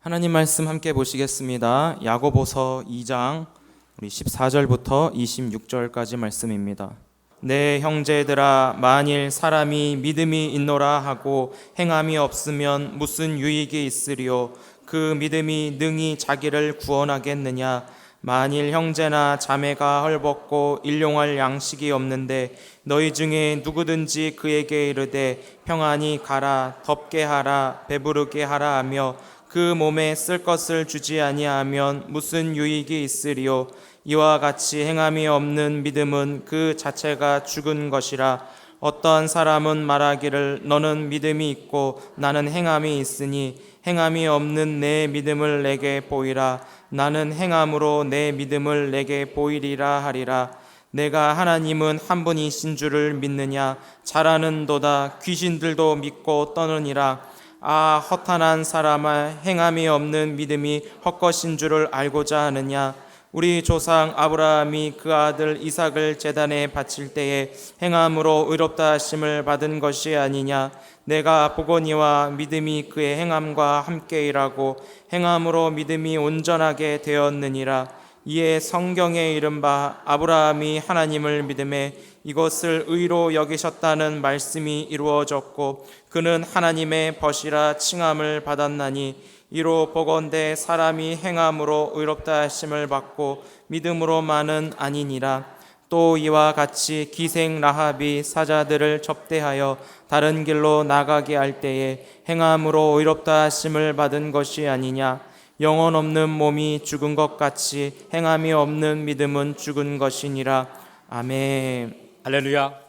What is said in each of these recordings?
하나님 말씀 함께 보시겠습니다. 야고보서 2장 우리 14절부터 26절까지 말씀입니다. 내 형제들아, 만일 사람이 믿음이 있노라 하고 행함이 없으면 무슨 유익이 있으리요? 그 믿음이 능히 자기를 구원하겠느냐? 만일 형제나 자매가 헐벗고 일용할 양식이 없는데 너희 중에 누구든지 그에게 이르되 평안히 가라, 덥게 하라, 배부르게 하라 하며 그 몸에 쓸 것을 주지 아니하면 무슨 유익이 있으리요? 이와 같이 행함이 없는 믿음은 그 자체가 죽은 것이라. 어떠한 사람은 말하기를 너는 믿음이 있고 나는 행함이 있으니 행함이 없는 내 믿음을 내게 보이라. 나는 행함으로 내 믿음을 내게 보이리라 하리라. 내가 하나님은 한 분이신 줄을 믿느냐? 잘하는도다. 귀신들도 믿고 떠느니라. 아, 허탄한 사람아, 행함이 없는 믿음이 헛것인 줄을 알고자 하느냐? 우리 조상 아브라함이 그 아들 이삭을 제단에 바칠 때에 행함으로 의롭다 하심을 받은 것이 아니냐? 내가 보거니와 믿음이 그의 행함과 함께 일하고 행함으로 믿음이 온전하게 되었느니라. 이에 성경에 이른 바 아브라함이 하나님을 믿음에 이것을 의로 여기셨다는 말씀이 이루어졌고 그는 하나님의 벗이라 칭함을 받았나니 이로 보건대 사람이 행함으로 의롭다 하심을 받고 믿음으로만은 아니니라. 또 이와 같이 기생 라합이 사자들을 접대하여 다른 길로 나가게 할 때에 행함으로 의롭다 하심을 받은 것이 아니냐? 영혼 없는 몸이 죽은 것 같이 행함이 없는 믿음은 죽은 것이니라. 아멘. 할렐루야.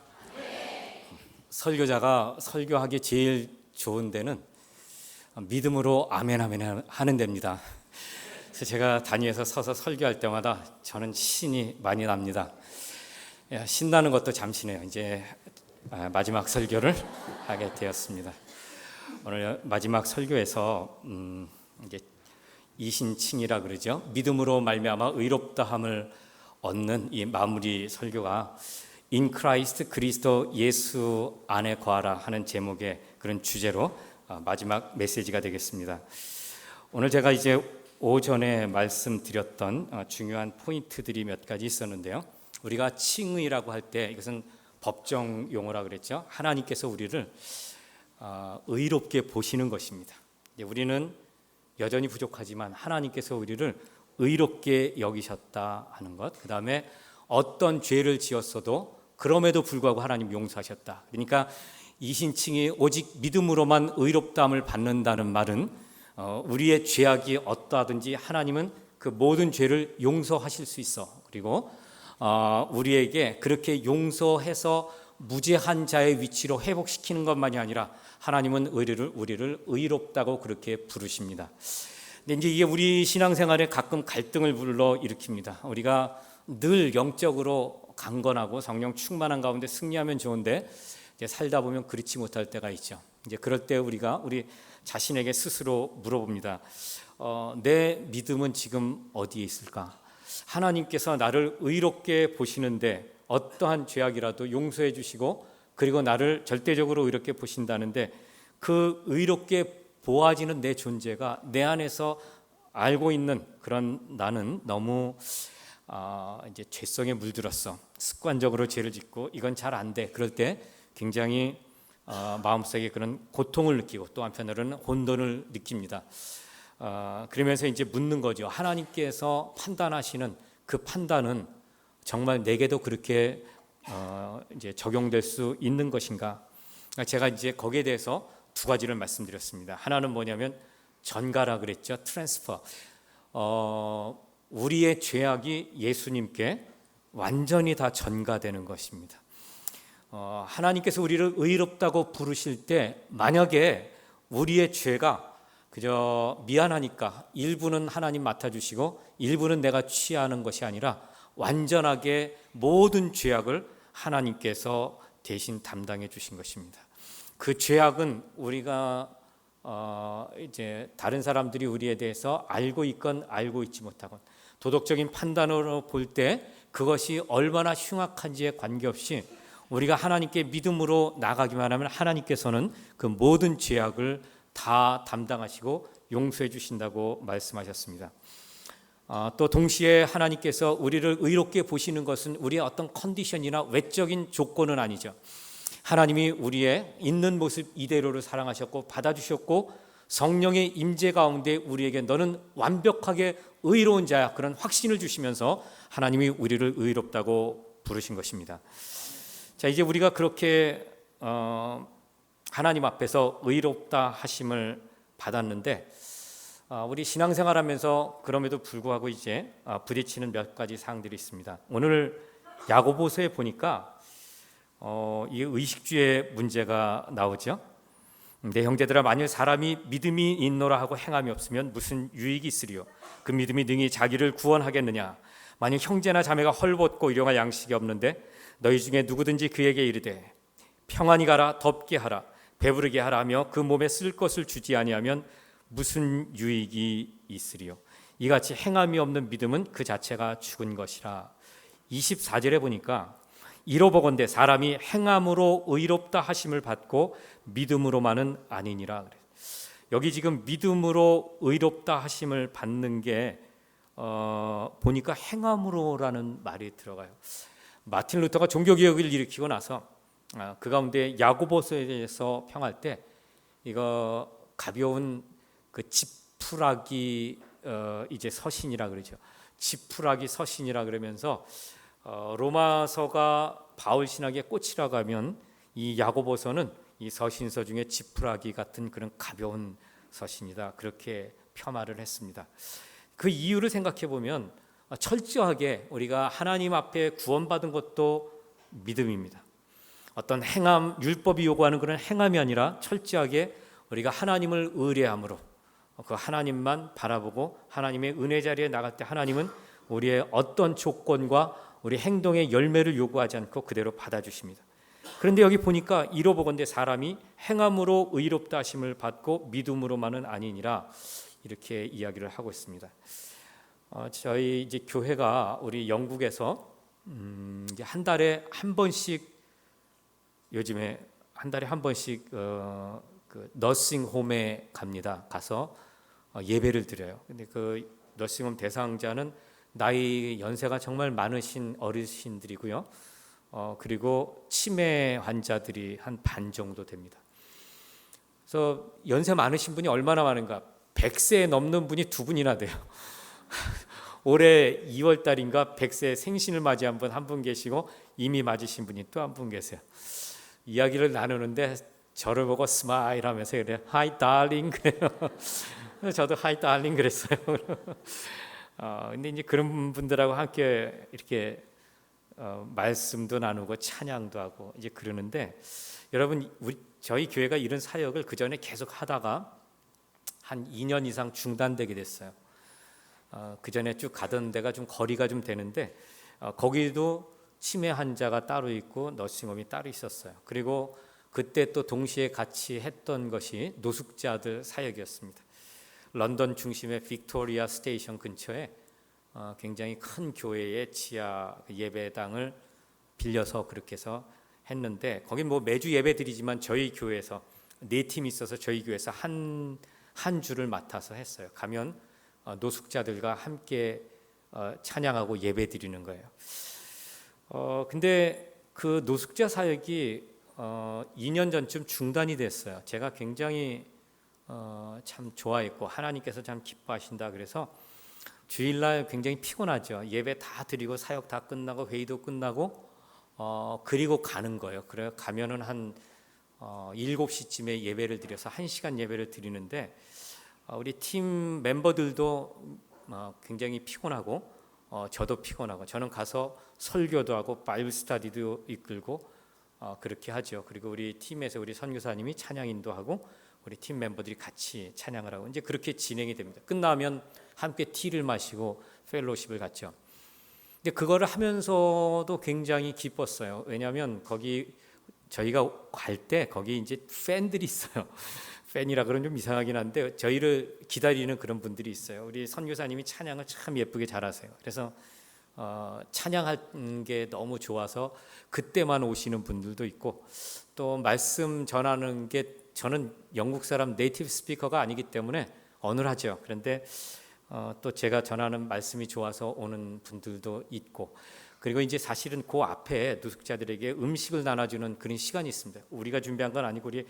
설교자가 설교하기 제일 좋은 데는 믿음으로 아멘 아멘 하는 데입니다. 그래서 제가 단위에서 서서 설교할 때마다 저는 신이 많이 납니다. 신나는 것도 잠시네요. 이제 마지막 설교를 하게 되었습니다. 오늘 마지막 설교에서 이제 이신칭이라 그러죠. 믿음으로 말미암아 의롭다함을 얻는 이 마무리 설교가 In Christ, 그리스도 예수 안에 거하라 하는 제목의 그런 주제로 마지막 메시지가 되겠습니다. 오늘 제가 이제 오전에 말씀드렸던 중요한 포인트들이 몇 가지 있었는데요. 우리가 칭의라고 할 때 이것은 법정 용어라 그랬죠. 하나님께서 우리를 의롭게 보시는 것입니다. 우리는 여전히 부족하지만 하나님께서 우리를 의롭게 여기셨다 하는 것. 그 다음에 어떤 죄를 지었어도 그럼에도 불구하고 하나님 용서하셨다. 그러니까 이신칭이 오직 믿음으로만 의롭다함을 받는다는 말은 우리의 죄악이 어떠하든지 하나님은 그 모든 죄를 용서하실 수 있어. 그리고 우리에게 그렇게 용서해서 무죄한 자의 위치로 회복시키는 것만이 아니라 하나님은 우리를 의롭다고 그렇게 부르십니다. 근데 이제 이게 우리 신앙생활에 가끔 갈등을 불러 일으킵니다. 우리가 늘 영적으로 강건하고 성령 충만한 가운데 승리하면 좋은데 이제 살다 보면 그렇지 못할 때가 있죠. 이제 그럴 때 우리 자신에게 스스로 물어봅니다. 내 믿음은 지금 어디에 있을까? 하나님께서 나를 의롭게 보시는데 어떠한 죄악이라도 용서해 주시고 그리고 나를 절대적으로 의롭게 보신다는데 그 의롭게 보아지는 내 존재가 내 안에서 알고 있는 그런 나는 너무 이제 죄성에 물들었어. 습관적으로 죄를 짓고 이건 잘 안 돼. 그럴 때 굉장히 마음속에 그런 고통을 느끼고 또 한편으로는 혼돈을 느낍니다. 그러면서 이제 묻는 거죠. 하나님께서 판단하시는 그 판단은 정말 내게도 그렇게 이제 적용될 수 있는 것인가? 제가 이제 거기에 대해서 두 가지를 말씀드렸습니다. 하나는 뭐냐면 전가라 그랬죠. 트랜스퍼. 우리의 죄악이 예수님께 완전히 다 전가되는 것입니다. 하나님께서 우리를 의롭다고 부르실 때 만약에 우리의 죄가 그저 미안하니까 일부는 하나님 맡아주시고 일부는 내가 취하는 것이 아니라 완전하게 모든 죄악을 하나님께서 대신 담당해 주신 것입니다. 그 죄악은 우리가 이제 다른 사람들이 우리에 대해서 알고 있건 알고 있지 못하건 도덕적인 판단으로 볼 때 그것이 얼마나 흉악한지에 관계없이 우리가 하나님께 믿음으로 나가기만 하면 하나님께서는 그 모든 죄악을 다 담당하시고 용서해 주신다고 말씀하셨습니다. 또 동시에 하나님께서 우리를 의롭게 보시는 것은 우리의 어떤 컨디션이나 외적인 조건은 아니죠. 하나님이 우리의 있는 모습 이대로를 사랑하셨고 받아주셨고 성령의 임재 가운데 우리에게 너는 완벽하게 의로운 자야, 그런 확신을 주시면서 하나님이 우리를 의롭다고 부르신 것입니다. 자, 이제 우리가 그렇게 하나님 앞에서 의롭다 하심을 받았는데 우리 신앙생활하면서 그럼에도 불구하고 이제 부딪히는 몇 가지 사항들이 있습니다. 오늘 야고보서에 보니까 이 의식주의 문제가 나오죠. 내 형제들아, 만일 사람이 믿음이 있노라 하고 행함이 없으면 무슨 유익이 있으리요? 그 믿음이 능히 자기를 구원하겠느냐? 만일 형제나 자매가 헐벗고 일용할 양식이 없는데 너희 중에 누구든지 그에게 이르되 평안히 가라, 덥게 하라, 배부르게 하라 하며 그 몸에 쓸 것을 주지 아니하면 무슨 유익이 있으리요? 이같이 행함이 없는 믿음은 그 자체가 죽은 것이라. 24절에 보니까 이로보건대 사람이 행함으로 의롭다 하심을 받고 믿음으로만은 아니니라. 여기 지금 믿음으로 의롭다 하심을 받는 게 보니까 행함으로라는 말이 들어가요. 마틴 루터가 종교개혁을 일으키고 나서 그 가운데 야고보서에 대해서 평할 때 이거 가벼운 그 지푸라기 이제 서신이라 그러죠. 지푸라기 서신이라 그러면서 로마서가 바울 신학의 꽃이라고 하면 이 야고보서는 이 서신서 중에 지푸라기 같은 그런 가벼운 서신이다, 그렇게 폄하를 했습니다. 그 이유를 생각해 보면 철저하게 우리가 하나님 앞에 구원받은 것도 믿음입니다. 어떤 행함, 율법이 요구하는 그런 행함이 아니라 철저하게 우리가 하나님을 의뢰함으로 그 하나님만 바라보고 하나님의 은혜 자리에 나갈 때 하나님은 우리의 어떤 조건과 우리 행동의 열매를 요구하지 않고 그대로 받아주십니다. 그런데 여기 보니까 이로보건대 사람이 행함으로 의롭다 하심을 받고 믿음으로만은 아니니라, 이렇게 이야기를 하고 있습니다. 저희 이제 교회가 우리 영국에서 이제 한 달에 한 번씩, 요즘에 한 달에 한 번씩 그 너싱홈에 갑니다. 가서 예배를 드려요. 근데 그 너싱홈 대상자는 나이 연세가 정말 많으신 어르신들이고요. 그리고 치매 환자들이 한 반 정도 됩니다. 그래서 연세 많으신 분이 얼마나 많은가? 100세 넘는 분이 2분이나 돼요. 올해 2월 달인가 100세 생신을 맞이한 분 한 분 계시고 이미 맞으신 분이 또 한 분 계세요. 이야기를 나누는데 저를 보고 스마일 하면서 그래요. 하이 달링 그래요. 저도 하이 달링 그랬어요. 근데 이제 그런 분들하고 함께 이렇게 말씀도 나누고 찬양도 하고 이제 그러는데, 여러분 저희 교회가 이런 사역을 그 전에 계속 하다가 한 2년 이상 중단되게 됐어요. 그 전에 쭉 가던 데가 좀 거리가 좀 되는데 거기도 치매 환자가 따로 있고 너싱홈이 따로 있었어요. 그리고 그때 또 동시에 같이 했던 것이 노숙자들 사역이었습니다. 런던 중심의 빅토리아 스테이션 근처에 굉장히 큰 교회의 지하 예배당을 빌려서 그렇게 해서 했는데, 거긴 뭐 매주 예배 드리지만 저희 교회에서 4팀이 있어서 저희 교회에서 한 주를 맡아서 했어요. 가면 노숙자들과 함께 찬양하고 예배 드리는 거예요. 근데 그 노숙자 사역이 2년 전쯤 중단이 됐어요. 제가 굉장히 참 좋아했고 하나님께서 참 기뻐하신다 그래서 주일날 굉장히 피곤하죠. 예배 다 드리고 사역 다 끝나고 회의도 끝나고 그리고 가는 거예요. 그래 가면은 한 7시쯤에 예배를 드려서 1시간 예배를 드리는데 우리 팀 멤버들도 굉장히 피곤하고 저도 피곤하고, 저는 가서 설교도 하고 바이블 스터디도 이끌고 그렇게 하죠. 그리고 우리 팀에서 우리 선교사님이 찬양 인도하고 우리 팀 멤버들이 같이 찬양을 하고 이제 그렇게 진행이 됩니다. 끝나면 함께 티를 마시고 펠로십을 갖죠. 근데 그거를 하면서도 굉장히 기뻤어요. 왜냐하면 거기 저희가 갈 때 거기 이제 팬들이 있어요. 팬이라 그러면 좀 이상하긴 한데 저희를 기다리는 그런 분들이 있어요. 우리 선교사님이 찬양을 참 예쁘게 잘하세요. 그래서 찬양하는 게 너무 좋아서 그때만 오시는 분들도 있고, 또 말씀 전하는 게 저는 영국 사람 네이티브 스피커가 아니기 때문에 어눌하죠. 그런데 또 제가 전하는 말씀이 좋아서 오는 분들도 있고, 그리고 이제 사실은 그 앞에 노숙자들에게 음식을 나눠주는 그런 시간이 있습니다. 우리가 준비한 건 아니고 우리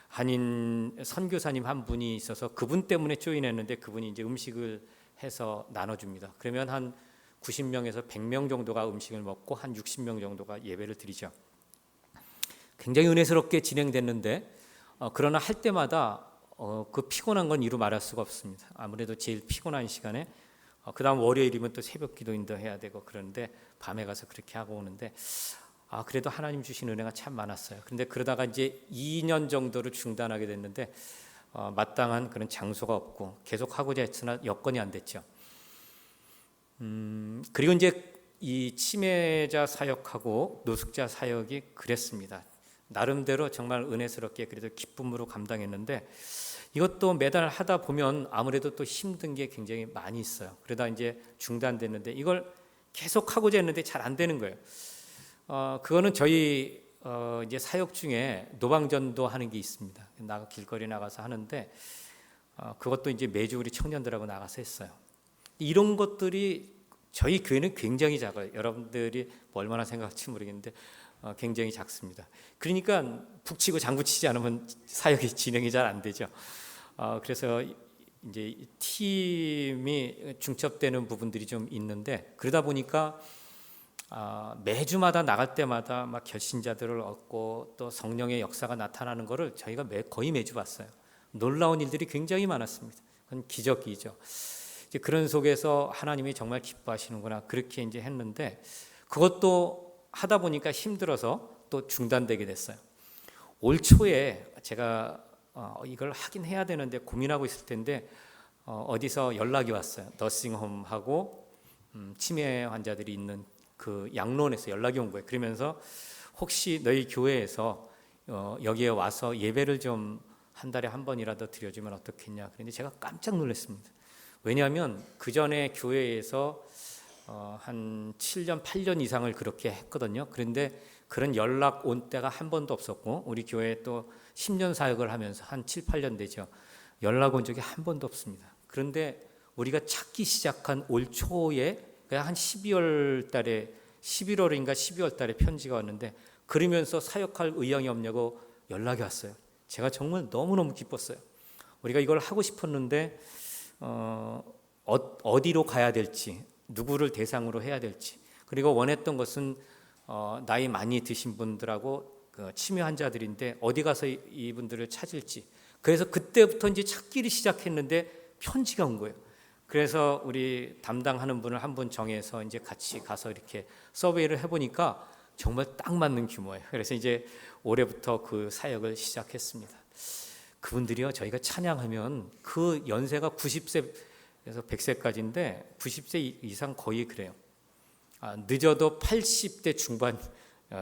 한인 선교사님 한 분이 있어서 그분 때문에 조인했는데 그분이 이제 음식을 해서 나눠줍니다. 그러면 한 90명에서 100명 정도가 음식을 먹고 한 60명 정도가 예배를 드리죠. 굉장히 은혜스럽게 진행됐는데 그러나 할 때마다 그 피곤한 건 이루 말할 수가 없습니다. 아무래도 제일 피곤한 시간에 그 다음 월요일이면 또 새벽 기도인도 해야 되고 그런데 밤에 가서 그렇게 하고 오는데 그래도 하나님 주신 은혜가 참 많았어요. 그런데 그러다가 이제 2년 정도를 중단하게 됐는데 마땅한 그런 장소가 없고 계속 하고자 했으나 여건이 안 됐죠. 그리고 이제 이 치매자 사역하고 노숙자 사역이 그랬습니다. 나름대로 정말 은혜스럽게 그래도 기쁨으로 감당했는데 이것도 매달 하다 보면 아무래도 또 힘든 게 굉장히 많이 있어요. 그러다 이제 중단됐는데 이걸 계속 하고자 했는데 잘 안 되는 거예요. 그거는 저희 이제 사역 중에 노방전도 하는 게 있습니다. 길거리 나가서 하는데 그것도 이제 매주 우리 청년들하고 나가서 했어요. 이런 것들이 저희 교회는 굉장히 작아요. 여러분들이 얼마나 생각할지 모르겠는데 굉장히 작습니다. 그러니까 북치고 장구치지 않으면 사역이 진행이 잘 안 되죠. 그래서 이제 팀이 중첩되는 부분들이 좀 있는데 그러다 보니까 매주마다 나갈 때마다 막 결신자들을 얻고 또 성령의 역사가 나타나는 것을 저희가 거의 매주 봤어요. 놀라운 일들이 굉장히 많았습니다. 그건 기적이죠. 이제 그런 속에서 하나님이 정말 기뻐하시는구나 그렇게 이제 했는데 그것도 하다 보니까 힘들어서 또 중단되게 됐어요. 올 초에 제가 이걸 하긴 해야 되는데 고민하고 있을 텐데 어디서 연락이 왔어요. 너싱홈하고 치매 환자들이 있는 그 양론에서 연락이 온 거예요. 그러면서 혹시 너희 교회에서 여기에 와서 예배를 좀 한 달에 한 번이라도 드려주면 어떻겠냐. 그런데 제가 깜짝 놀랐습니다. 왜냐하면 그 전에 교회에서 한 7년, 8년 이상을 그렇게 했거든요. 그런데 그런 연락 온 때가 한 번도 없었고 우리 교회 또 10년 사역을 하면서 한 7, 8년 되죠. 연락 온 적이 한 번도 없습니다. 그런데 우리가 찾기 시작한 올 초에 한 12월 달에 11월인가 12월 달에 편지가 왔는데 그러면서 사역할 의향이 없냐고 연락이 왔어요. 제가 정말 너무너무 기뻤어요. 우리가 이걸 하고 싶었는데 어디로 가야 될지 누구를 대상으로 해야 될지 그리고 원했던 것은 나이 많이 드신 분들하고 그 치매 환자들인데 어디 가서 이분들을 찾을지 그래서 그때부터 이제 찾기를 시작했는데 편지가 온 거예요. 그래서 우리 담당하는 분을 한 분 정해서 이제 같이 가서 이렇게 서베이를 해보니까 정말 딱 맞는 규모예요. 그래서 이제 올해부터 그 사역을 시작했습니다. 그분들이요 저희가 찬양하면 그 연세가 90세에서 100세까지인데 90세 이상 거의 그래요. 늦어도 80대 중반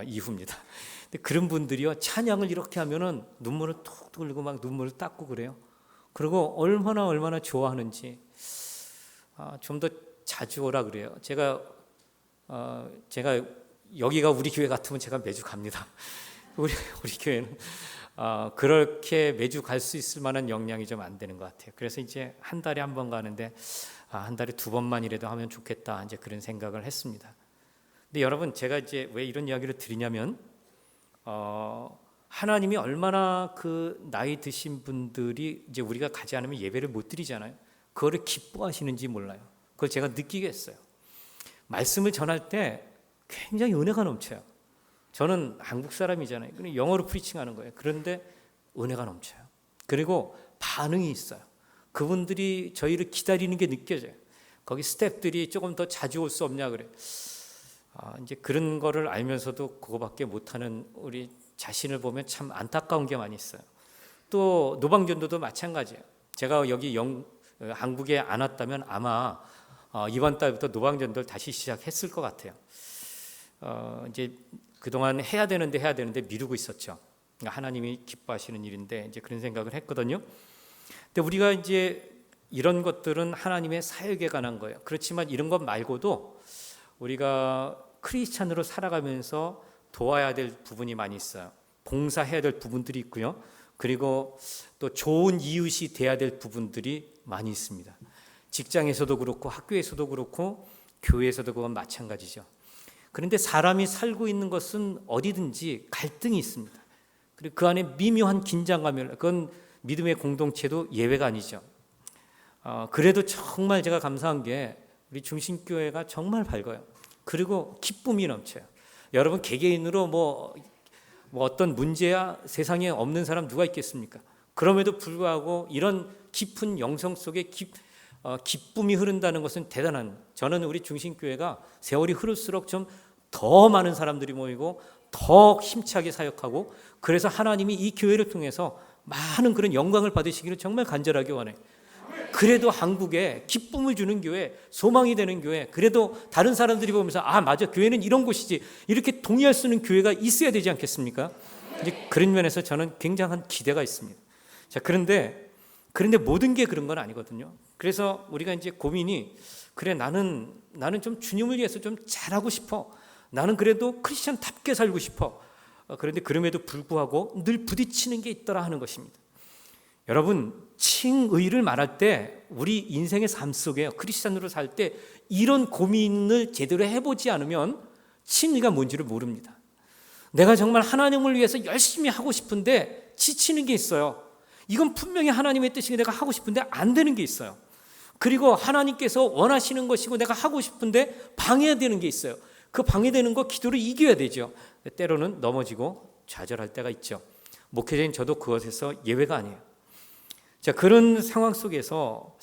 이후입니다. 근데 그런 분들이요 찬양을 이렇게 하면은 눈물을 툭 흘리고 막 눈물을 닦고 그래요. 그리고 얼마나 좋아하는지 좀 더 자주 오라 그래요. 제가 여기가 우리 교회 같으면 제가 매주 갑니다. 우리 교회는 그렇게 매주 갈 수 있을 만한 역량이 좀 안 되는 것 같아요. 그래서 이제 한 달에 한 번 가는데 한 달에 2번만이라도 하면 좋겠다 이제 그런 생각을 했습니다. 근데 여러분 제가 이제 왜 이런 이야기를 드리냐면 하나님이 얼마나 그 나이 드신 분들이 이제 우리가 가지 않으면 예배를 못 드리잖아요. 그거를 기뻐하시는지 몰라요. 그걸 제가 느끼게 했어요. 말씀을 전할 때 굉장히 은혜가 넘쳐요. 저는 한국 사람이잖아요. 그냥 영어로 프리칭하는 거예요. 그런데 은혜가 넘쳐요. 그리고 반응이 있어요. 그분들이 저희를 기다리는 게 느껴져요. 거기 스태프들이 조금 더 자주 올 수 없냐 그래. 이제 그런 거를 알면서도 그거밖에 못하는 우리 자신을 보면 참 안타까운 게 많이 있어요. 또 노방전도도 마찬가지예요. 제가 여기 한국에 안 왔다면 아마 이번 달부터 노방전도를 다시 시작했을 것 같아요. 이제 그동안 해야 되는데 미루고 있었죠. 그러니까 하나님이 기뻐하시는 일인데 이제 그런 생각을 했거든요. 근데 우리가 이제 이런 것들은 하나님의 사역에 관한 거예요. 그렇지만 이런 것 말고도 우리가 크리스찬으로 살아가면서 도와야 될 부분이 많이 있어요. 봉사해야 될 부분들이 있고요. 그리고 또 좋은 이웃이 돼야 될 부분들이 많이 있습니다. 직장에서도 그렇고 학교에서도 그렇고 교회에서도 그건 마찬가지죠. 그런데 사람이 살고 있는 것은 어디든지 갈등이 있습니다. 그리고 그 안에 미묘한 긴장감이, 그건 믿음의 공동체도 예외가 아니죠. 그래도 정말 제가 감사한 게 우리 중심교회가 정말 밝아요. 그리고 기쁨이 넘쳐요. 여러분 개개인으로 뭐 어떤 문제야 세상에 없는 사람 누가 있겠습니까? 그럼에도 불구하고 이런 깊은 영성 속에 기쁨이 흐른다는 것은 대단한, 저는 우리 중심교회가 세월이 흐를수록 좀 더 많은 사람들이 모이고 더 힘차게 사역하고, 그래서 하나님이 이 교회를 통해서 많은 그런 영광을 받으시기를 정말 간절하게 원해요. 그래도 한국에 기쁨을 주는 교회, 소망이 되는 교회, 그래도 다른 사람들이 보면서 아 맞아 교회는 이런 곳이지 이렇게 동의할 수 있는 교회가 있어야 되지 않겠습니까? 이제 그런 면에서 저는 굉장한 기대가 있습니다. 자, 그런데 모든 게 그런 건 아니거든요. 그래서 우리가 이제 고민이, 그래 나는 좀 주님을 위해서 좀 잘하고 싶어, 나는 그래도 크리스천답게 살고 싶어. 그런데 그럼에도 불구하고 늘 부딪히는 게 있더라 하는 것입니다. 여러분, 칭의를 말할 때 우리 인생의 삶 속에 크리스천으로 살 때 이런 고민을 제대로 해보지 않으면 칭의가 뭔지를 모릅니다. 내가 정말 하나님을 위해서 열심히 하고 싶은데 지치는 게 있어요. 이건 분명히 하나님의 뜻이고 내가 하고 싶은데 안 되는 게 있어요. 그리고 하나님께서 원하시는 것이고 내가 하고 싶은데 방해되는 게 있어요. 그 방해되는 거 기도로 이겨야 되죠. 때로는 넘어지고 좌절할 때가 있죠. 목회자인 저도 그것에서 예외가 아니에요. 자, 그런 상황 속에서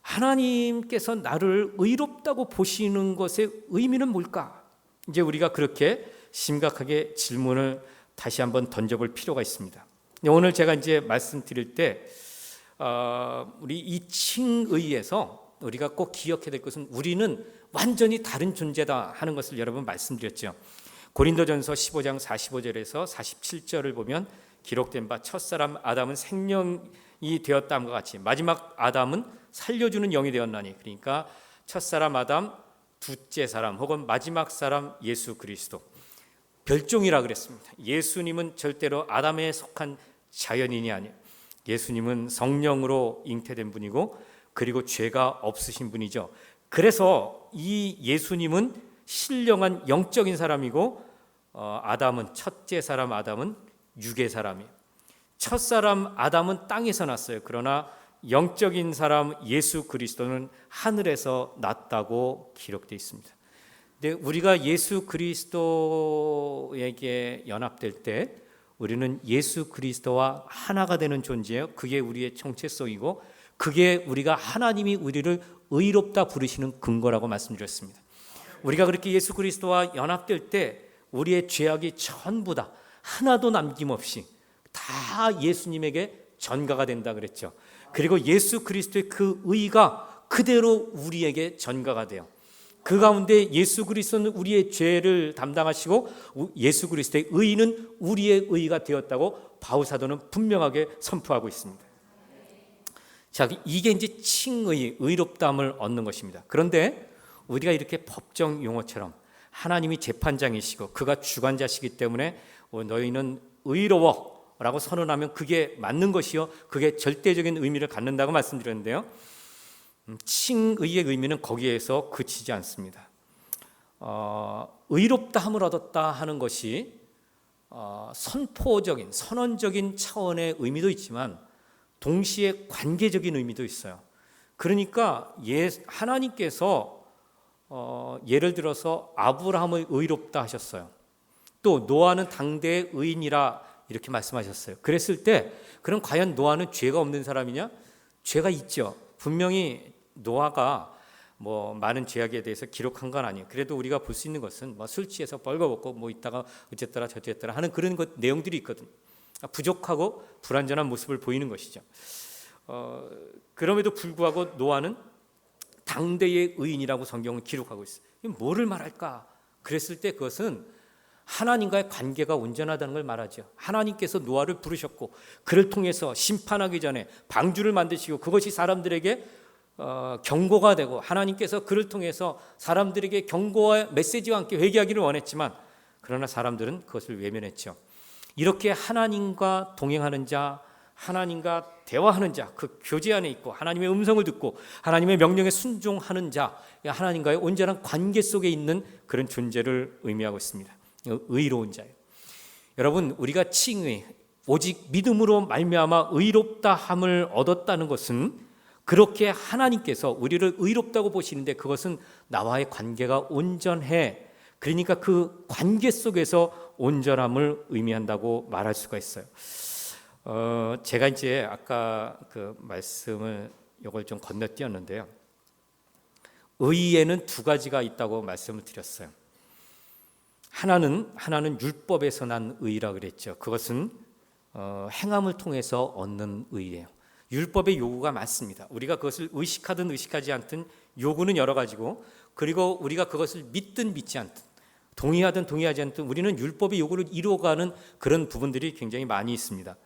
하나님께서 나를 의롭다고 보시는 것의 의미는 뭘까? 이제 우리가 그렇게 심각하게 질문을 다시 한번 던져볼 필요가 있습니다. 오늘 제가 이제 말씀드릴 때 우리 이 칭의에서 우리가 꼭 기억해야 될 것은 우리는 완전히 다른 존재다 하는 것을 여러분 말씀드렸죠. 고린도전서 15장 45절에서 47절을 보면 기록된 바 첫사람 아담은 생명이 되었다함과 같이 마지막 아담은 살려주는 영이 되었나니, 그러니까 첫사람 아담, 둘째 사람 혹은 마지막 사람 예수 그리스도, 별종이라 그랬습니다. 예수님은 절대로 아담에 속한 자연인이 아니에요. 예수님은 성령으로 잉태된 분이고 그리고 죄가 없으신 분이죠. 그래서 이 예수님은 신령한 영적인 사람이고 아담은, 첫째 사람 아담은 육의 사람이에요. 첫사람 아담은 땅에서 났어요. 그러나 영적인 사람 예수 그리스도는 하늘에서 났다고 기록되어 있습니다. 근데 우리가 예수 그리스도에게 연합될 때 우리는 예수 그리스도와 하나가 되는 존재예요. 그게 우리의 정체성이고 그게 우리가 하나님이 우리를 의롭다 부르시는 근거라고 말씀드렸습니다. 우리가 그렇게 예수 그리스도와 연합될 때 우리의 죄악이 전부 다 하나도 남김없이 다 예수님에게 전가가 된다 그랬죠. 그리고 예수 그리스도의 그 의가 그대로 우리에게 전가가 돼요. 그 가운데 예수 그리스도는 우리의 죄를 담당하시고 예수 그리스도의 의는 우리의 의가 되었다고 바울 사도는 분명하게 선포하고 있습니다. 자, 이게 이제 칭의, 의롭다함을 얻는 것입니다. 그런데 우리가 이렇게 법정 용어처럼 하나님이 재판장이시고 그가 주관자시기 때문에 너희는 의로워라고 선언하면 그게 맞는 것이요, 그게 절대적인 의미를 갖는다고 말씀드렸는데요. 칭의의 의미는 거기에서 그치지 않습니다. 의롭다함을 얻었다 하는 것이 선포적인, 선언적인 차원의 의미도 있지만 동시에 관계적인 의미도 있어요. 그러니까 하나님께서 예를 들어서 아브라함을 의롭다 하셨어요. 또 노아는 당대의 의인이라 이렇게 말씀하셨어요. 그랬을 때 그럼 과연 노아는 죄가 없는 사람이냐? 죄가 있죠. 분명히 노아가 뭐 많은 죄악에 대해서 기록한 건 아니에요. 그래도 우리가 볼 수 있는 것은 뭐 술 취해서 벌거벗고 뭐 있다가 어쨌더라 저쨌더라 하는 그런 내용들이 있거든요. 부족하고 불완전한 모습을 보이는 것이죠. 그럼에도 불구하고 노아는 당대의 의인이라고 성경은 기록하고 있어요. 뭐를 말할까? 그랬을 때 그것은 하나님과의 관계가 온전하다는 걸 말하죠. 하나님께서 노아를 부르셨고 그를 통해서 심판하기 전에 방주를 만드시고 그것이 사람들에게 경고가 되고 하나님께서 그를 통해서 사람들에게 경고와 메시지와 함께 회개하기를 원했지만 그러나 사람들은 그것을 외면했죠. 이렇게 하나님과 동행하는 자, 하나님과 대화하는 자, 그 교제 안에 있고 하나님의 음성을 듣고 하나님의 명령에 순종하는 자, 하나님과의 온전한 관계 속에 있는 그런 존재를 의미하고 있습니다. 의로운 자예요. 여러분, 우리가 칭의, 오직 믿음으로 말미암아 의롭다 함을 얻었다는 것은 그렇게 하나님께서 우리를 의롭다고 보시는데 그것은 나와의 관계가 온전해. 그러니까 그 관계 속에서 온전함을 의미한다고 말할 수가 있어요. 제가 이제 아까 그 말씀을 이걸 좀 건너뛰었는데요. 의에는 두 가지가 있다고 말씀을 드렸어요. 하나는 율법에서 난 의라 그랬죠. 그것은 행함을 통해서 얻는 의예요. 율법의 요구가 많습니다. 우리가 그것을 의식하든 의식하지 않든 요구는 여러 가지고, 그리고 우리가 그것을 믿든 믿지 않든 동의하든 동의하지 않든 우리는 율법의 요구를 이루어가는 그런 부분들이 굉장히 많이 있습니다.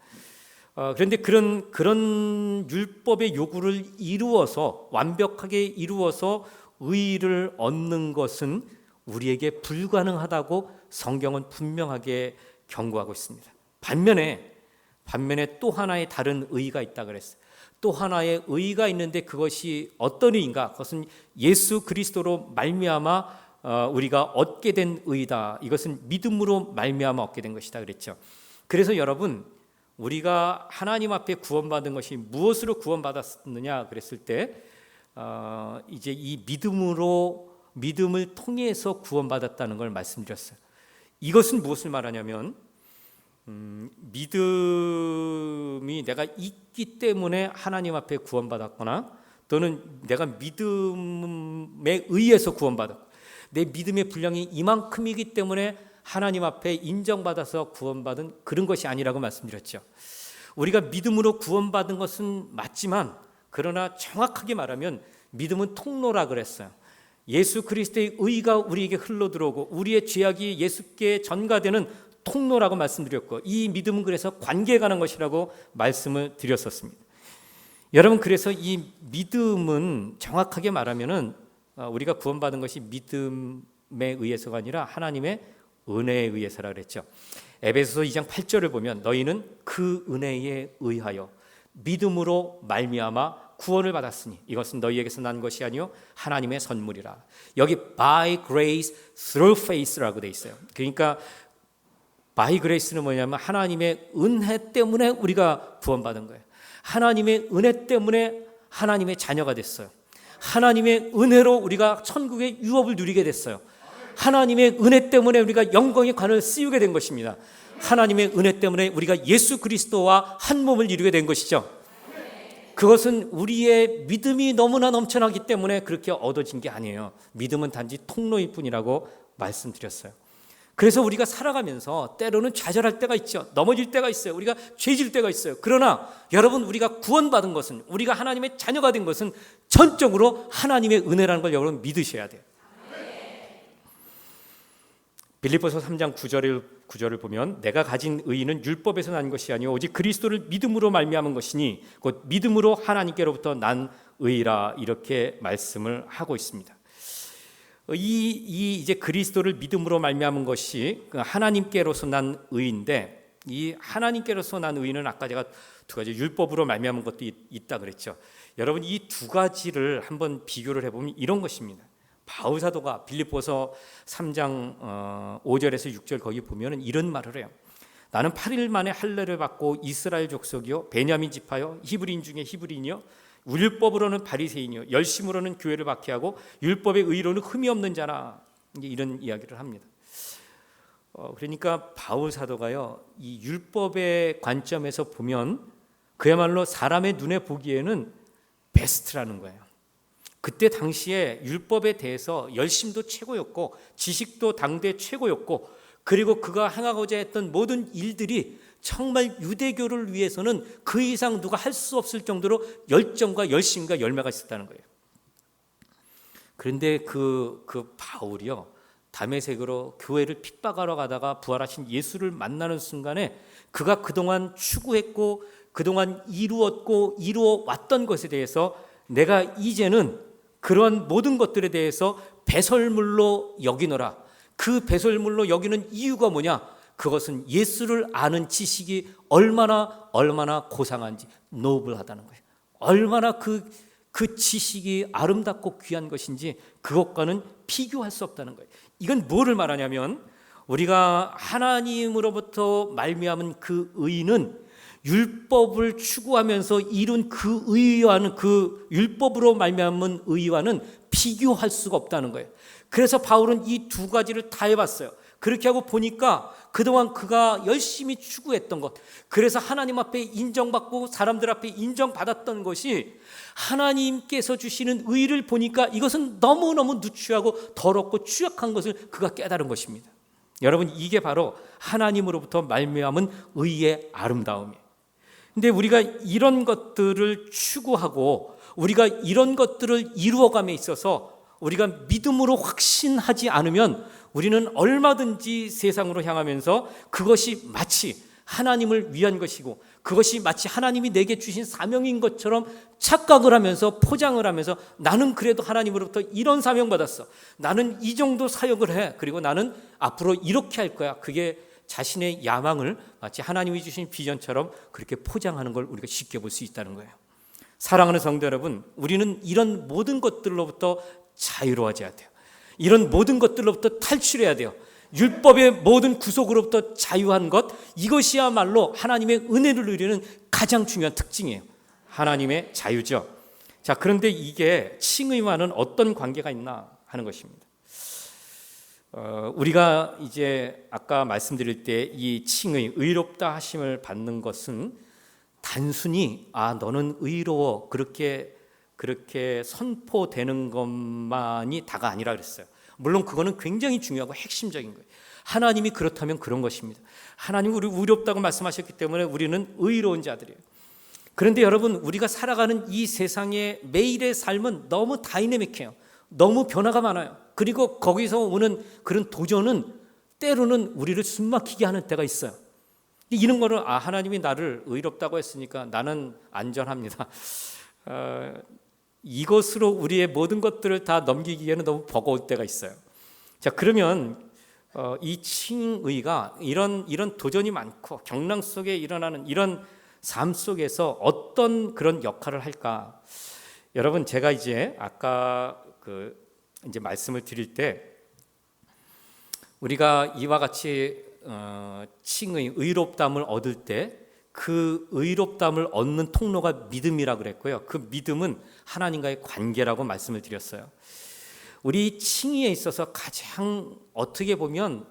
그런데 그런 율법의 요구를 이루어서 완벽하게 이루어서 의를 얻는 것은 우리에게 불가능하다고 성경은 분명하게 경고하고 있습니다. 반면에 또 하나의 다른 의가 있다 그랬어요. 또 하나의 의가 있는데 그것이 어떤 의인가? 그것은 예수 그리스도로 말미암아 우리가 얻게 된 의다. 이것은 믿음으로 말미암아 얻게 된 것이다 그랬죠. 그래서 여러분, 우리가 하나님 앞에 구원받은 것이 무엇으로 구원받았느냐 그랬을 때 이제 이 믿음을 통해서 구원받았다는 걸 말씀드렸어요. 이것은 무엇을 말하냐면 믿음이 내가 있기 때문에 하나님 앞에 구원받았거나 또는 내가 믿음에 의해서 구원받았고 내 믿음의 분량이 이만큼이기 때문에 하나님 앞에 인정받아서 구원받은 그런 것이 아니라고 말씀드렸죠. 우리가 믿음으로 구원받은 것은 맞지만 그러나 정확하게 말하면 믿음은 통로라 그랬어요. 예수 그리스도의 의가 우리에게 흘러들어오고 우리의 죄악이 예수께 전가되는 통로라고 말씀드렸고, 이 믿음은 그래서 관계에 관한 것이라고 말씀을 드렸었습니다. 여러분, 그래서 이 믿음은 정확하게 말하면은 우리가 구원받은 것이 믿음에 의해서가 아니라 하나님의 은혜에 의해서라 그랬죠. 에베소서 2장 8절을 보면 너희는 그 은혜에 의하여 믿음으로 말미암아 구원을 받았으니 이것은 너희에게서 난 것이 아니요 하나님의 선물이라. 여기 by grace through faith라고 돼 있어요. 그러니까 by grace는 뭐냐면 하나님의 은혜 때문에 우리가 구원받은 거예요. 하나님의 은혜 때문에 하나님의 자녀가 됐어요. 하나님의 은혜로 우리가 천국의 유업을 누리게 됐어요. 하나님의 은혜 때문에 우리가 영광의 관을 씌우게 된 것입니다. 하나님의 은혜 때문에 우리가 예수 그리스도와 한 몸을 이루게 된 것이죠. 그것은 우리의 믿음이 너무나 넘쳐나기 때문에 그렇게 얻어진 게 아니에요. 믿음은 단지 통로일 뿐이라고 말씀드렸어요. 그래서 우리가 살아가면서 때로는 좌절할 때가 있죠. 넘어질 때가 있어요. 우리가 죄질 때가 있어요. 그러나 여러분, 우리가 구원받은 것은, 우리가 하나님의 자녀가 된 것은 전적으로 하나님의 은혜라는 걸 여러분 믿으셔야 돼요. 빌립보서 3장 9절을 보면 내가 가진 의의는 율법에서 난 것이 아니요 오직 그리스도를 믿음으로 말미암은 것이니 곧 믿음으로 하나님께로부터 난 의라, 이렇게 말씀을 하고 있습니다. 이제 그리스도를 믿음으로 말미암은 것이 하나님께로서 난 의인데, 이 하나님께로서 난 의는 아까 제가 두 가지 율법으로 말미암은 것도 있다 그랬죠. 여러분, 이 두 가지를 한번 비교를 해보면 이런 것입니다. 바울 사도가 빌립보서 3장 5절에서 6절 거기 보면은 이런 말을 해요. 나는 8일 만에 할례를 받고 이스라엘 족속이요 베냐민 지파요 히브리인 중에 히브리인이요 율법으로는 바리새인이요 열심으로는 교회를 박해하고 율법의 의로는 흠이 없는 자라, 이런 이야기를 합니다. 그러니까 바울 사도가요, 이 율법의 관점에서 보면 그야말로 사람의 눈에 보기에는 베스트라는 거예요. 그때 당시에 율법에 대해서 열심도 최고였고 지식도 당대 최고였고, 그리고 그가 행하고자 했던 모든 일들이 정말 유대교를 위해서는 그 이상 누가 할 수 없을 정도로 열정과 열심과 열매가 있었다는 거예요. 그런데 그 바울이요, 다메섹으로 교회를 핍박하러 가다가 부활하신 예수를 만나는 순간에 그가 그동안 추구했고 그동안 이루어 왔던 것에 대해서 내가 이제는 그러한 모든 것들에 대해서 배설물로 여기노라. 그 배설물로 여기는 이유가 뭐냐? 그것은 예수를 아는 지식이 얼마나 고상한지, 노블하다는 거예요. 얼마나 그 지식이 아름답고 귀한 것인지 그것과는 비교할 수 없다는 거예요. 이건 뭐를 말하냐면 우리가 하나님으로부터 말미암은 그 의는 율법을 추구하면서 이룬 그 의와는, 그 율법으로 말미암은 의와는 비교할 수가 없다는 거예요. 그래서 바울은 이 두 가지를 다 해봤어요. 그렇게 하고 보니까 그동안 그가 열심히 추구했던 것, 그래서 하나님 앞에 인정받고 사람들 앞에 인정받았던 것이 하나님께서 주시는 의를 보니까 이것은 너무너무 누추하고 더럽고 추악한 것을 그가 깨달은 것입니다. 여러분, 이게 바로 하나님으로부터 말미암은 의의 아름다움이에요. 근데 우리가 이런 것들을 추구하고 우리가 이런 것들을 이루어감에 있어서 우리가 믿음으로 확신하지 않으면 우리는 얼마든지 세상으로 향하면서 그것이 마치 하나님을 위한 것이고 그것이 마치 하나님이 내게 주신 사명인 것처럼 착각을 하면서 포장을 하면서 나는 그래도 하나님으로부터 이런 사명 받았어, 나는 이 정도 사역을 해, 그리고 나는 앞으로 이렇게 할 거야, 그게 자신의 야망을 마치 하나님이 주신 비전처럼 그렇게 포장하는 걸 우리가 쉽게 볼 수 있다는 거예요. 사랑하는 성도 여러분, 우리는 이런 모든 것들로부터 자유로워져야 돼요. 이런 모든 것들로부터 탈출해야 돼요. 율법의 모든 구속으로부터 자유한 것, 이것이야말로 하나님의 은혜를 누리는 가장 중요한 특징이에요. 하나님의 자유죠. 자, 그런데 이게 칭의와는 어떤 관계가 있나 하는 것입니다. 우리가 이제 아까 말씀드릴 때 이 칭의, 의롭다 하심을 받는 것은 단순히 너는 의로워 그렇게 선포되는 것만이 다가 아니라 그랬어요. 물론 그거는 굉장히 중요하고 핵심적인 거예요. 하나님이 그렇다면 그런 것입니다. 하나님이 우리 의롭다고 말씀하셨기 때문에 우리는 의로운 자들이에요. 그런데 여러분, 우리가 살아가는 이 세상의 매일의 삶은 너무 다이내믹해요. 너무 변화가 많아요. 그리고 거기서 오는 그런 도전은 때로는 우리를 숨막히게 하는 때가 있어요. 이런 거를 하나님이 나를 의롭다고 했으니까 나는 안전합니다. 이것으로 우리의 모든 것들을 다 넘기기에는 너무 버거울 때가 있어요. 자, 그러면 이 칭의가 이런 도전이 많고 경랑 속에 일어나는 이런 삶 속에서 어떤 그런 역할을 할까? 여러분, 제가 이제 아까 이제 말씀을 드릴 때 우리가 이와 같이 칭의, 의롭담을 얻을 때 그 의롭담을 얻는 통로가 믿음이라고 그랬고요. 그 믿음은 하나님과의 관계라고 말씀을 드렸어요. 우리 칭의에 있어서 가장 어떻게 보면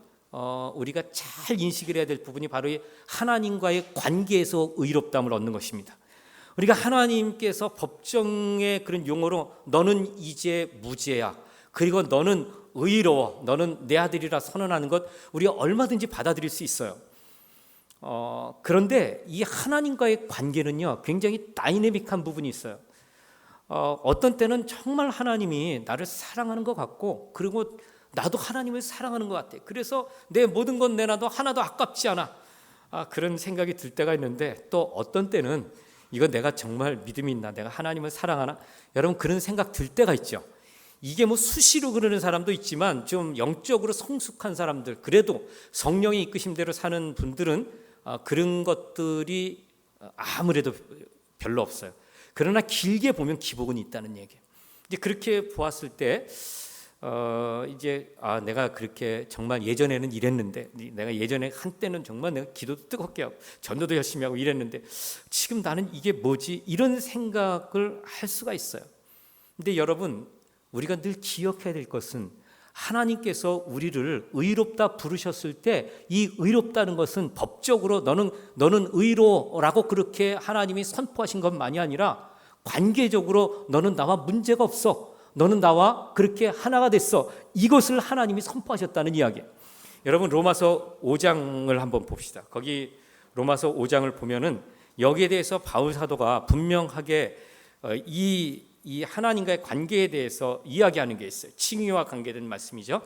우리가 잘 인식을 해야 될 부분이 바로 이 하나님과의 관계에서 의롭담을 얻는 것입니다. 우리가 하나님께서 법정의 그런 용어로 너는 이제 무죄야, 그리고 너는 의로워, 너는 내 아들이라 선언하는 것 우리가 얼마든지 받아들일 수 있어요. 그런데 이 하나님과의 관계는요 굉장히 다이내믹한 부분이 있어요. 어떤 때는 정말 하나님이 나를 사랑하는 것 같고, 그리고 나도 하나님을 사랑하는 것 같아. 그래서 내 모든 건 내놔도 하나도 아깝지 않아. 그런 생각이 들 때가 있는데, 또 어떤 때는 이거 내가 정말 믿음이 있나, 내가 하나님을 사랑하나, 여러분 그런 생각 들 때가 있죠. 이게 뭐 수시로 그러는 사람도 있지만 좀 영적으로 성숙한 사람들, 그래도 성령의 이끄심대로 사는 분들은 그런 것들이 아무래도 별로 없어요. 그러나 길게 보면 기복은 있다는 얘기예요. 이제 그렇게 보았을 때 이제 내가 그렇게 정말 예전에는 이랬는데, 내가 예전에 한때는 정말 내가 기도도 뜨겁게 하고 전도도 열심히 하고 이랬는데 지금 나는 이게 뭐지? 이런 생각을 할 수가 있어요. 근데 여러분, 우리가 늘 기억해야 될 것은 하나님께서 우리를 의롭다 부르셨을 때 이 의롭다는 것은 법적으로 너는 의로라고 그렇게 하나님이 선포하신 것만이 아니라 관계적으로 너는 나와 문제가 없어, 너는 나와 그렇게 하나가 됐어, 이것을 하나님이 선포하셨다는 이야기예요. 여러분, 로마서 5장을 한번 봅시다. 거기 로마서 5장을 보면은 여기에 대해서 바울 사도가 분명하게 이 하나님과의 관계에 대해서 이야기하는 게 있어요. 칭의와 관계된 말씀이죠.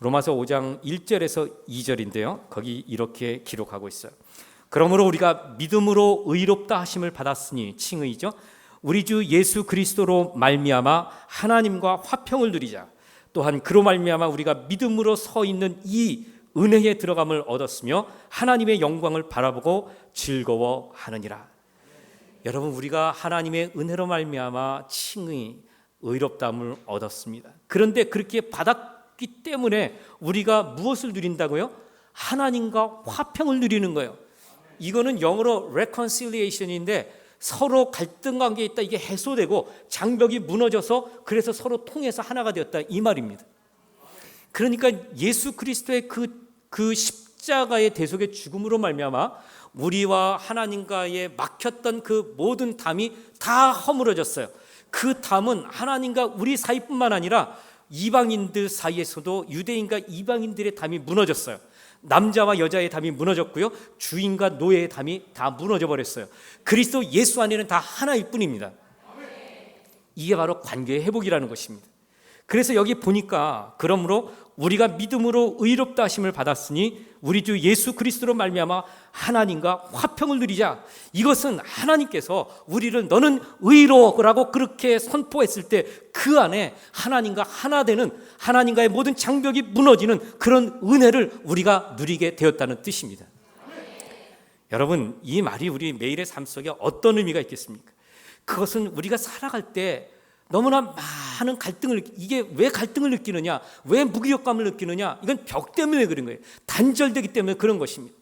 로마서 5장 1절에서 2절인데요. 거기 이렇게 기록하고 있어요. 그러므로 우리가 믿음으로 의롭다 하심을 받았으니, 칭의죠. 우리 주 예수 그리스도로 말미암아 하나님과 화평을 누리자. 또한 그로 말미암아 우리가 믿음으로 서 있는 이 은혜에 들어감을 얻었으며 하나님의 영광을 바라보고 즐거워하느니라. 여러분, 우리가 하나님의 은혜로 말미암아 칭의, 의롭다함을 얻었습니다. 그런데 그렇게 받았기 때문에 우리가 무엇을 누린다고요? 하나님과 화평을 누리는 거예요. 이거는 영어로 reconciliation인데 서로 갈등 관계에 있다, 이게 해소되고 장벽이 무너져서 그래서 서로 통해서 하나가 되었다, 이 말입니다. 그러니까 예수 그리스도의 그 십자가의 대속의 죽음으로 말미암아 우리와 하나님과의 막혔던 그 모든 담이 다 허물어졌어요. 그 담은 하나님과 우리 사이뿐만 아니라 이방인들 사이에서도 유대인과 이방인들의 담이 무너졌어요. 남자와 여자의 담이 무너졌고요, 주인과 노예의 담이 다 무너져 버렸어요. 그리스도 예수 안에는 다 하나일 뿐입니다. 이게 바로 관계의 회복이라는 것입니다. 그래서 여기 보니까 그러므로 우리가 믿음으로 의롭다 하심을 받았으니 우리 주 예수 그리스도로 말미암아 하나님과 화평을 누리자. 이것은 하나님께서 우리를 너는 의로라고 그렇게 선포했을 때 그 안에 하나님과 하나 되는, 하나님과의 모든 장벽이 무너지는 그런 은혜를 우리가 누리게 되었다는 뜻입니다. 여러분, 이 말이 우리 매일의 삶 속에 어떤 의미가 있겠습니까? 그것은 우리가 살아갈 때 너무나 많은 갈등을, 이게 왜 갈등을 느끼느냐, 왜 무기력감을 느끼느냐, 이건 벽 때문에 그런 거예요. 단절되기 때문에 그런 것입니다.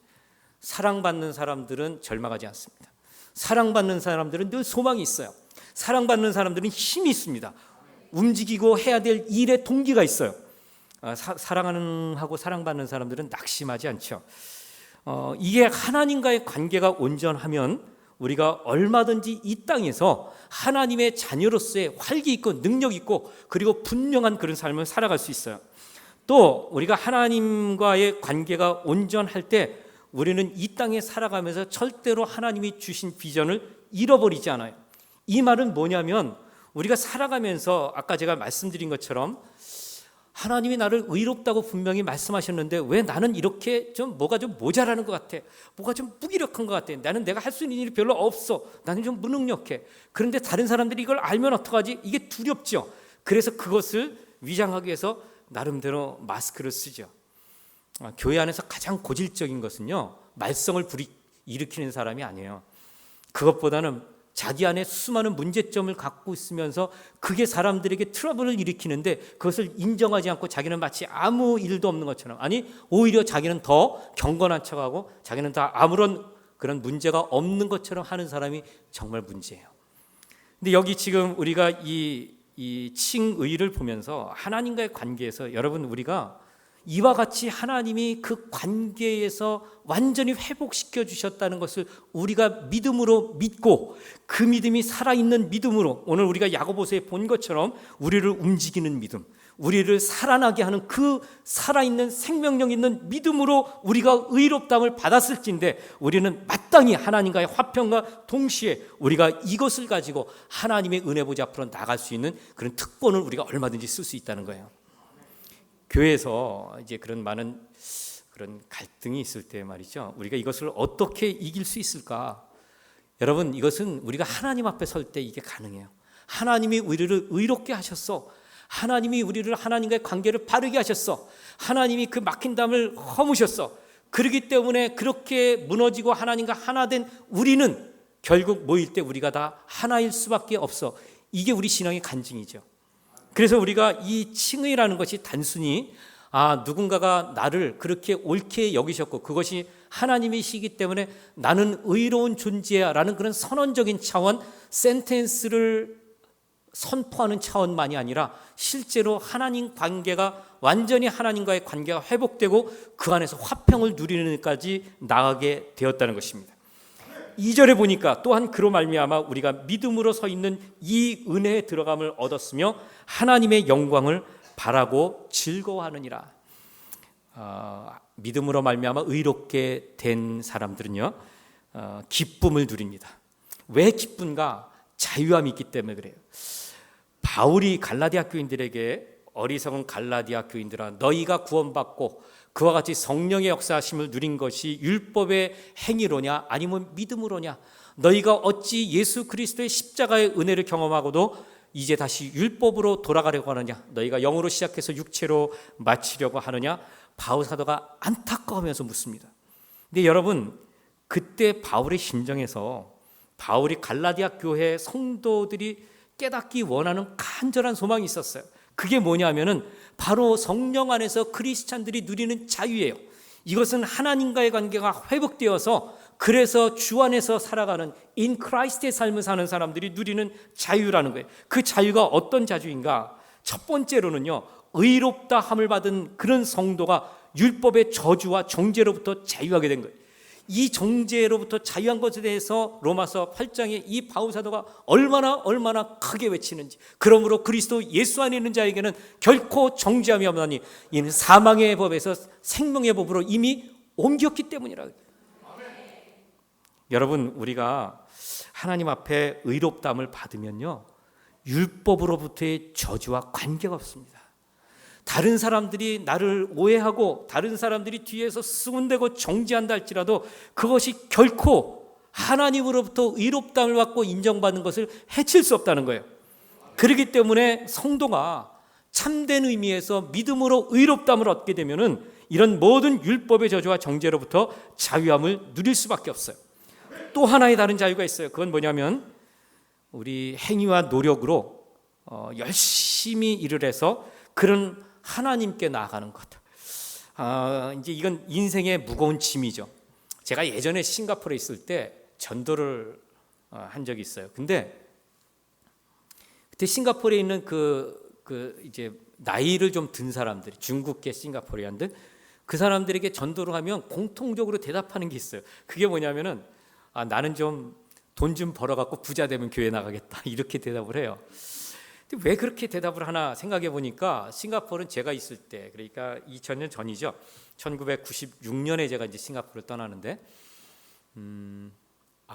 사랑받는 사람들은 절망하지 않습니다. 사랑받는 사람들은 늘 소망이 있어요. 사랑받는 사람들은 힘이 있습니다. 움직이고 해야 될 일에 동기가 있어요. 사랑하는 하고 사랑받는 사람들은 낙심하지 않죠. 이게 하나님과의 관계가 온전하면 우리가 얼마든지 이 땅에서 하나님의 자녀로서의 활기 있고 능력 있고 그리고 분명한 그런 삶을 살아갈 수 있어요. 또 우리가 하나님과의 관계가 온전할 때 우리는 이 땅에 살아가면서 절대로 하나님이 주신 비전을 잃어버리지 않아요. 이 말은 뭐냐면 우리가 살아가면서 아까 제가 말씀드린 것처럼 하나님이 나를 의롭다고 분명히 말씀하셨는데 왜 나는 이렇게 좀 뭐가 좀 모자라는 것 같아, 뭐가 좀 무기력한 것 같아, 나는 내가 할 수 있는 일이 별로 없어, 나는 좀 무능력해. 그런데 다른 사람들이 이걸 알면 어떡하지? 이게 두렵죠. 그래서 그것을 위장하기 위해서 나름대로 마스크를 쓰죠. 교회 안에서 가장 고질적인 것은요, 말썽을 일으키는 사람이 아니에요. 그것보다는 자기 안에 수많은 문제점을 갖고 있으면서 그게 사람들에게 트러블을 일으키는데 그것을 인정하지 않고 자기는 마치 아무 일도 없는 것처럼, 아니 오히려 자기는 더 경건한 척하고 자기는 다 아무런 그런 문제가 없는 것처럼 하는 사람이 정말 문제예요. 근데 여기 지금 우리가 이 칭의를 보면서 하나님과의 관계에서 여러분, 우리가 이와 같이 하나님이 그 관계에서 완전히 회복시켜 주셨다는 것을 우리가 믿음으로 믿고 그 믿음이 살아있는 믿음으로 오늘 우리가 야고보서에 본 것처럼 우리를 움직이는 믿음, 우리를 살아나게 하는 그 살아있는 생명력 있는 믿음으로 우리가 의롭다함을 받았을진데 우리는 마땅히 하나님과의 화평과 동시에 우리가 이것을 가지고 하나님의 은혜 보좌 앞으로 나갈 수 있는 그런 특권을 우리가 얼마든지 쓸 수 있다는 거예요. 교회에서 이제 그런 많은 그런 갈등이 있을 때 말이죠, 우리가 이것을 어떻게 이길 수 있을까? 여러분, 이것은 우리가 하나님 앞에 설 때 이게 가능해요. 하나님이 우리를 의롭게 하셨어. 하나님이 우리를 하나님과의 관계를 바르게 하셨어. 하나님이 그 막힌 담을 허무셨어. 그렇기 때문에 그렇게 무너지고 하나님과 하나 된 우리는 결국 모일 때 우리가 다 하나일 수밖에 없어. 이게 우리 신앙의 간증이죠. 그래서 우리가 이 칭의라는 것이 단순히 누군가가 나를 그렇게 옳게 여기셨고 그것이 하나님이시기 때문에 나는 의로운 존재야 라는 그런 선언적인 차원, 센텐스를 선포하는 차원만이 아니라 실제로 하나님 관계가 완전히 하나님과의 관계가 회복되고 그 안에서 화평을 누리는 데까지 나가게 되었다는 것입니다. 2절에 보니까 또한 그로 말미암아 우리가 믿음으로 서 있는 이 은혜에 들어감을 얻었으며 하나님의 영광을 바라고 즐거워하느니라. 믿음으로 말미암아 의롭게 된 사람들은요, 기쁨을 누립니다. 왜 기쁜가? 자유함이 있기 때문에 그래요. 바울이 갈라디아 교인들에게 어리석은 갈라디아 교인들아, 너희가 구원받고 그와 같이 성령의 역사하심을 누린 것이 율법의 행위로냐 아니면 믿음으로냐? 너희가 어찌 예수 그리스도의 십자가의 은혜를 경험하고도 이제 다시 율법으로 돌아가려고 하느냐? 너희가 영으로 시작해서 육체로 마치려고 하느냐? 바울 사도가 안타까워하면서 묻습니다. 근데 여러분, 그때 바울의 심정에서 바울이 갈라디아 교회 성도들이 깨닫기 원하는 간절한 소망이 있었어요. 그게 뭐냐면은 바로 성령 안에서 크리스찬들이 누리는 자유예요. 이것은 하나님과의 관계가 회복되어서 그래서 주 안에서 살아가는 in Christ의 삶을 사는 사람들이 누리는 자유라는 거예요. 그 자유가 어떤 자유인가? 첫 번째로는요, 의롭다 함을 받은 그런 성도가 율법의 저주와 정죄로부터 자유하게 된 거예요. 이 정죄로부터 자유한 것에 대해서 로마서 8장에 이 바울 사도가 얼마나 크게 외치는지, 그러므로 그리스도 예수 안에 있는 자에게는 결코 정죄함이 없나니 이는 사망의 법에서 생명의 법으로 이미 옮겼기 때문이라. 여러분, 우리가 하나님 앞에 의롭다함을 받으면요, 율법으로부터의 저주와 관계가 없습니다. 다른 사람들이 나를 오해하고 다른 사람들이 뒤에서 수군대고 정죄한다 할지라도 그것이 결코 하나님으로부터 의롭다함을 받고 인정받는 것을 해칠 수 없다는 거예요. 그렇기 때문에 성도가 참된 의미에서 믿음으로 의롭다함을 얻게 되면은 이런 모든 율법의 저주와 정죄로부터 자유함을 누릴 수밖에 없어요. 또 하나의 다른 자유가 있어요. 그건 뭐냐면 우리 행위와 노력으로 열심히 일을 해서 그런 하나님께 나아가는 것. 이제 이건 인생의 무거운 짐이죠. 제가 예전에 싱가포르에 있을 때 전도를 한 적이 있어요. 근데 그때 싱가포르에 있는 이제 나이를 좀 든 사람들이, 중국계 싱가포르안들, 그 사람들에게 전도를 하면 공통적으로 대답하는 게 있어요. 그게 뭐냐면은 나는 좀 돈 좀 벌어갖고 부자 되면 교회 나가겠다, 이렇게 대답을 해요. 근데 왜 그렇게 대답을 하나 생각해 보니까 싱가포르는 제가 있을 때, 그러니까 2000년 전이죠. 1996년에 제가 이제 싱가포르를 떠나는데,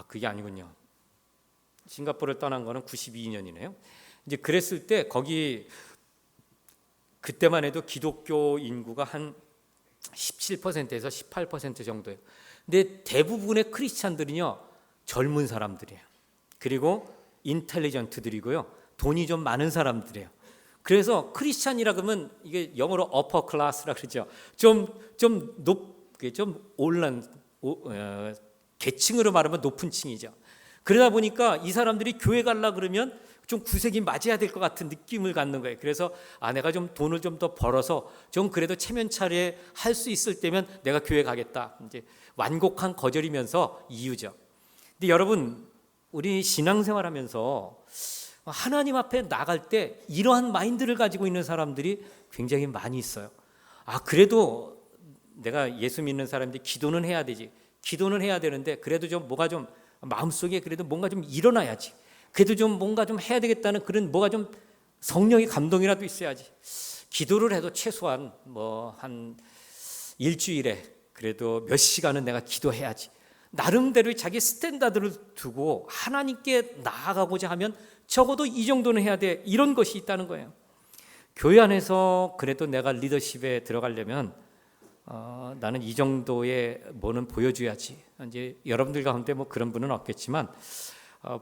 그게 아니군요. 싱가포르를 떠난 거는 92년이네요. 이제 그랬을 때 거기 그때만 해도 기독교 인구가 한 17%에서 18% 정도예요. 근데 대부분의 크리스찬들은요, 젊은 사람들이에요. 그리고 인텔리전트들이고요, 돈이 좀 많은 사람들이에요. 그래서 크리스찬이라 그러면 이게 영어로 upper class라 그러죠. 좀 올란 계층으로 말하면 높은 층이죠. 그러다 보니까 이 사람들이 교회 가려 그러면 좀 구색이 맞아야 될 것 같은 느낌을 갖는 거예요. 그래서 내가 좀 돈을 좀 더 벌어서 좀 그래도 체면차례 할 수 있을 때면 내가 교회 가겠다. 이제 완곡한 거절이면서 이유죠. 근데 여러분, 우리 신앙생활하면서 하나님 앞에 나갈 때 이러한 마인드를 가지고 있는 사람들이 굉장히 많이 있어요. 그래도 내가 예수 믿는 사람들이 기도는 해야 되지. 기도는 해야 되는데 그래도 좀 뭐가 좀 마음속에 그래도 뭔가 좀 일어나야지. 그래도 좀 뭔가 좀 해야 되겠다는 그런 뭐가 좀 성령의 감동이라도 있어야지. 기도를 해도 최소한 한 일주일에 그래도 몇 시간은 내가 기도해야지. 나름대로 자기 스탠다드를 두고 하나님께 나아가고자 하면 적어도 이 정도는 해야 돼. 이런 것이 있다는 거예요. 교회 안에서 그래도 내가 리더십에 들어가려면 나는 이 정도의 뭐는 보여줘야지. 이제 여러분들 가운데 그런 분은 없겠지만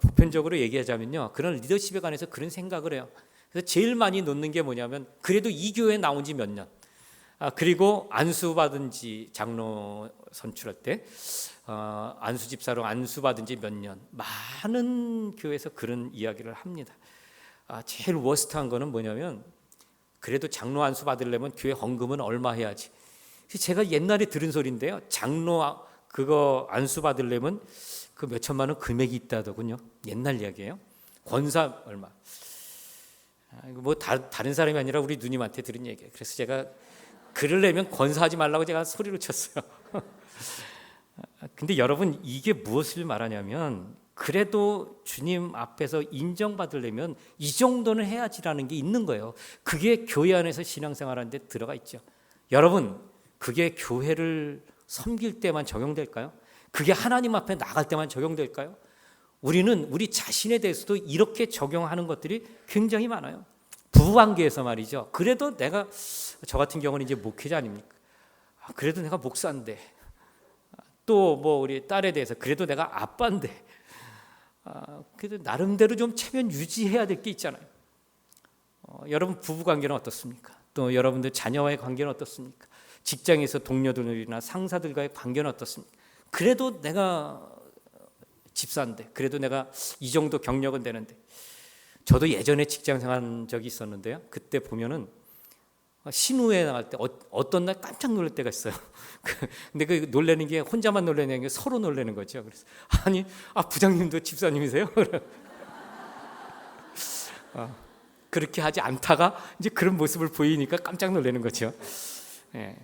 보편적으로 얘기하자면요, 그런 리더십에 관해서 그런 생각을 해요. 그래서 제일 많이 놓는 게 뭐냐면 그래도 이 교회에 나온 지 몇 년, 그리고 안수받은 지, 장로 선출할 때 안수 집사로 안수받은 지 몇 년, 많은 교회에서 그런 이야기를 합니다. 제일 워스트한 거는 뭐냐면 그래도 장로 안수 받으려면 교회 헌금은 얼마 해야지. 제가 옛날에 들은 소리인데요, 장로 그거 안수 받으려면 그 몇 천만 원 금액이 있다더군요. 옛날 이야기예요. 권사 얼마. 다른 사람이 아니라 우리 누님한테 들은 얘기예요. 그래서 제가 그러려면 권사하지 말라고 제가 소리를 쳤어요. 근데 여러분, 이게 무엇을 말하냐면 그래도 주님 앞에서 인정받으려면 이 정도는 해야지라는 게 있는 거예요. 그게 교회 안에서 신앙생활하는 데 들어가 있죠. 여러분, 그게 교회를 섬길 때만 적용될까요? 그게 하나님 앞에 나갈 때만 적용될까요? 우리는 우리 자신에 대해서도 이렇게 적용하는 것들이 굉장히 많아요. 부부관계에서 말이죠. 그래도 내가, 저 같은 경우는 이제 목회자 아닙니까? 그래도 내가 목사인데, 또 우리 딸에 대해서 그래도 내가 아빠인데, 그래도 나름대로 좀 체면 유지해야 될 게 있잖아요. 여러분, 부부관계는 어떻습니까? 또 여러분들 자녀와의 관계는 어떻습니까? 직장에서 동료들이나 상사들과의 관계는 어떻습니까? 그래도 내가 집사인데, 그래도 내가 이 정도 경력은 되는데. 저도 예전에 직장 생활한 적이 있었는데요. 그때 보면은 신우회 나갈 때 어떤 날 깜짝 놀랄 때가 있어요. 근데 그 놀라는 게 혼자만 놀라는 게 서로 놀라는 거죠. 그래서 아니, 부장님도 집사님이세요? 그렇게 하지 않다가 이제 그런 모습을 보이니까 깜짝 놀라는 거죠. 예.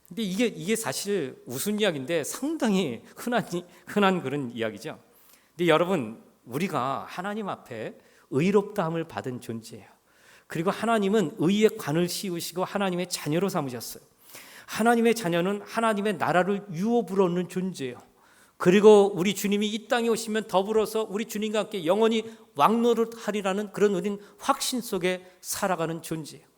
근데 이게 사실 웃은 이야기인데 상당히 흔한 그런 이야기죠. 근데 여러분, 우리가 하나님 앞에 의롭다함을 받은 존재예요. 그리고 하나님은 의의 관을 씌우시고 하나님의 자녀로 삼으셨어요. 하나님의 자녀는 하나님의 나라를 유업으로 얻는 존재예요. 그리고 우리 주님이 이 땅에 오시면 더불어서 우리 주님과 함께 영원히 왕노릇하리라는 그런 우린 확신 속에 살아가는 존재예요.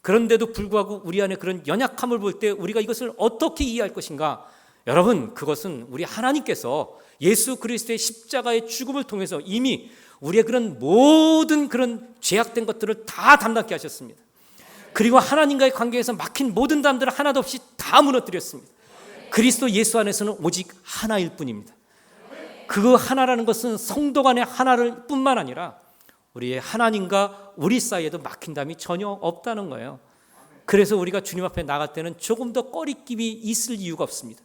그런데도 불구하고 우리 안에 그런 연약함을 볼 때 우리가 이것을 어떻게 이해할 것인가? 여러분, 그것은 우리 하나님께서 예수 그리스도의 십자가의 죽음을 통해서 이미 우리의 그런 모든 그런 죄악된 것들을 다 담당케 하셨습니다. 그리고 하나님과의 관계에서 막힌 모든 담들을 하나도 없이 다 무너뜨렸습니다. 그리스도 예수 안에서는 오직 하나일 뿐입니다. 그 하나라는 것은 성도 간의 하나를 뿐만 아니라 우리의 하나님과 우리 사이에도 막힌 담이 전혀 없다는 거예요. 그래서 우리가 주님 앞에 나갈 때는 조금 더 꺼리낌이 있을 이유가 없습니다.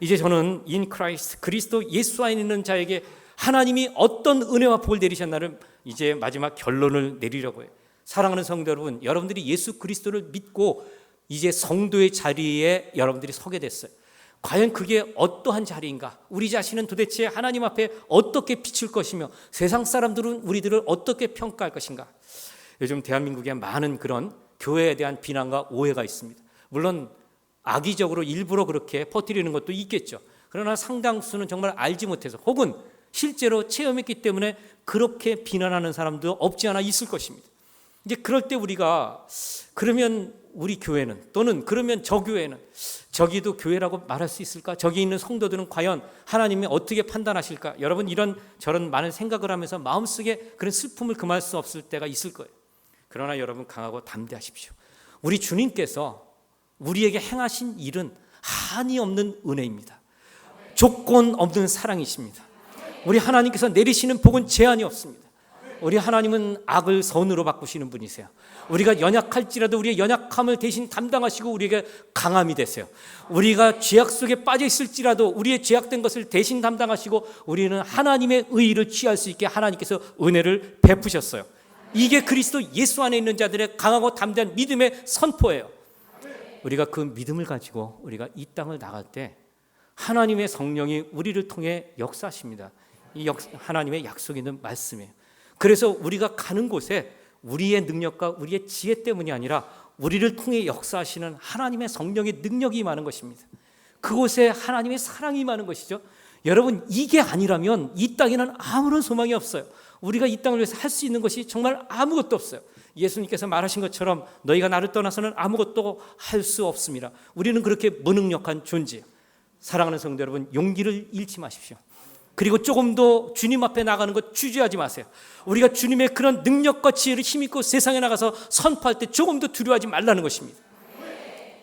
이제 저는 in Christ, 그리스도 예수 안에 있는 자에게 하나님이 어떤 은혜와 복을 내리셨나를 이제 마지막 결론을 내리려고 해요. 사랑하는 성도 여러분, 여러분들이 예수 그리스도를 믿고 이제 성도의 자리에 여러분들이 서게 됐어요. 과연 그게 어떠한 자리인가? 우리 자신은 도대체 하나님 앞에 어떻게 비출 것이며 세상 사람들은 우리들을 어떻게 평가할 것인가? 요즘 대한민국에 많은 그런 교회에 대한 비난과 오해가 있습니다. 물론 악의적으로 일부러 그렇게 퍼뜨리는 것도 있겠죠. 그러나 상당수는 정말 알지 못해서 혹은 실제로 체험했기 때문에 그렇게 비난하는 사람도 없지 않아 있을 것입니다. 이제 그럴 때 우리가 그러면 우리 교회는 또는 그러면 저 교회는 저기도 교회라고 말할 수 있을까? 저기 있는 성도들은 과연 하나님이 어떻게 판단하실까? 여러분, 이런 저런 많은 생각을 하면서 마음속에 그런 슬픔을 금할 수 없을 때가 있을 거예요. 그러나 여러분, 강하고 담대하십시오. 우리 주님께서 우리에게 행하신 일은 한이 없는 은혜입니다. 조건 없는 사랑이십니다. 우리 하나님께서 내리시는 복은 제한이 없습니다. 우리 하나님은 악을 선으로 바꾸시는 분이세요. 우리가 연약할지라도 우리의 연약함을 대신 담당하시고 우리에게 강함이 되세요. 우리가 죄악 속에 빠져 있을지라도 우리의 죄악된 것을 대신 담당하시고 우리는 하나님의 의의를 취할 수 있게 하나님께서 은혜를 베푸셨어요. 이게 그리스도 예수 안에 있는 자들의 강하고 담대한 믿음의 선포예요. 우리가 그 믿음을 가지고 우리가 이 땅을 나갈 때 하나님의 성령이 우리를 통해 역사하십니다. 이 하나님의 약속 있는 말씀이에요. 그래서 우리가 가는 곳에 우리의 능력과 우리의 지혜 때문이 아니라 우리를 통해 역사하시는 하나님의 성령의 능력이 임하는 것입니다. 그곳에 하나님의 사랑이 임하는 것이죠. 여러분, 이게 아니라면 이 땅에는 아무런 소망이 없어요. 우리가 이 땅을 위해서 할 수 있는 것이 정말 아무것도 없어요. 예수님께서 말하신 것처럼 너희가 나를 떠나서는 아무것도 할 수 없습니다. 우리는 그렇게 무능력한 존재예요. 사랑하는 성도 여러분, 용기를 잃지 마십시오. 그리고 조금도 주님 앞에 나가는 것 주저하지 마세요. 우리가 주님의 그런 능력과 지혜를 힘입고 세상에 나가서 선포할 때 조금도 두려워하지 말라는 것입니다.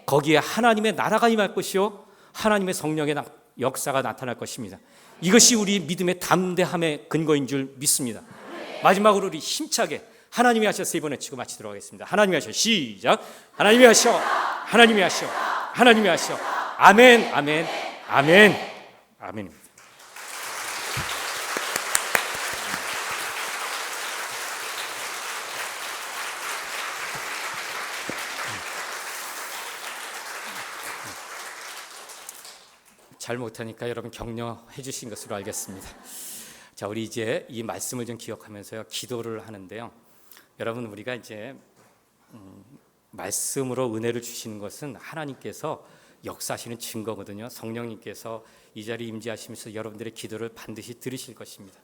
거기에 하나님의 나라가 임할 것이요 하나님의 성령의 역사가 나타날 것입니다. 이것이 우리 믿음의 담대함의 근거인 줄 믿습니다. 마지막으로 우리 힘차게 하나님이 하셔 세 번 외치고 마치도록 하겠습니다. 하나님이 하셔, 시작. 하나님이 하셔, 하나님이 하셔, 하나님이 하셔. 아멘, 아멘, 아멘, 아멘입니다. 잘 못하니까 여러분 격려해 주신 것으로 알겠습니다. 자, 우리 이제 이 말씀을 좀 기억하면서요 기도를 하는데요. 여러분, 우리가 이제 말씀으로 은혜를 주시는 것은 하나님께서 역사하시는 증거거든요. 성령님께서 이 자리에 임재하시면서 여러분들의 기도를 반드시 들으실 것입니다.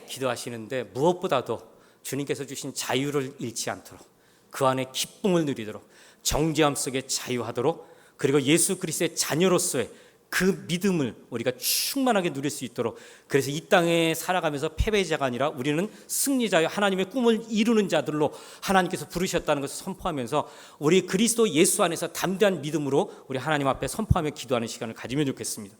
기도하시는데 무엇보다도 주님께서 주신 자유를 잃지 않도록, 그 안에 기쁨을 누리도록, 정죄함 속에 자유하도록, 그리고 예수 그리스도의 자녀로서의 그 믿음을 우리가 충만하게 누릴 수 있도록, 그래서 이 땅에 살아가면서 패배자가 아니라 우리는 승리자여 하나님의 꿈을 이루는 자들로 하나님께서 부르셨다는 것을 선포하면서 우리 그리스도 예수 안에서 담대한 믿음으로 우리 하나님 앞에 선포하며 기도하는 시간을 가지면 좋겠습니다.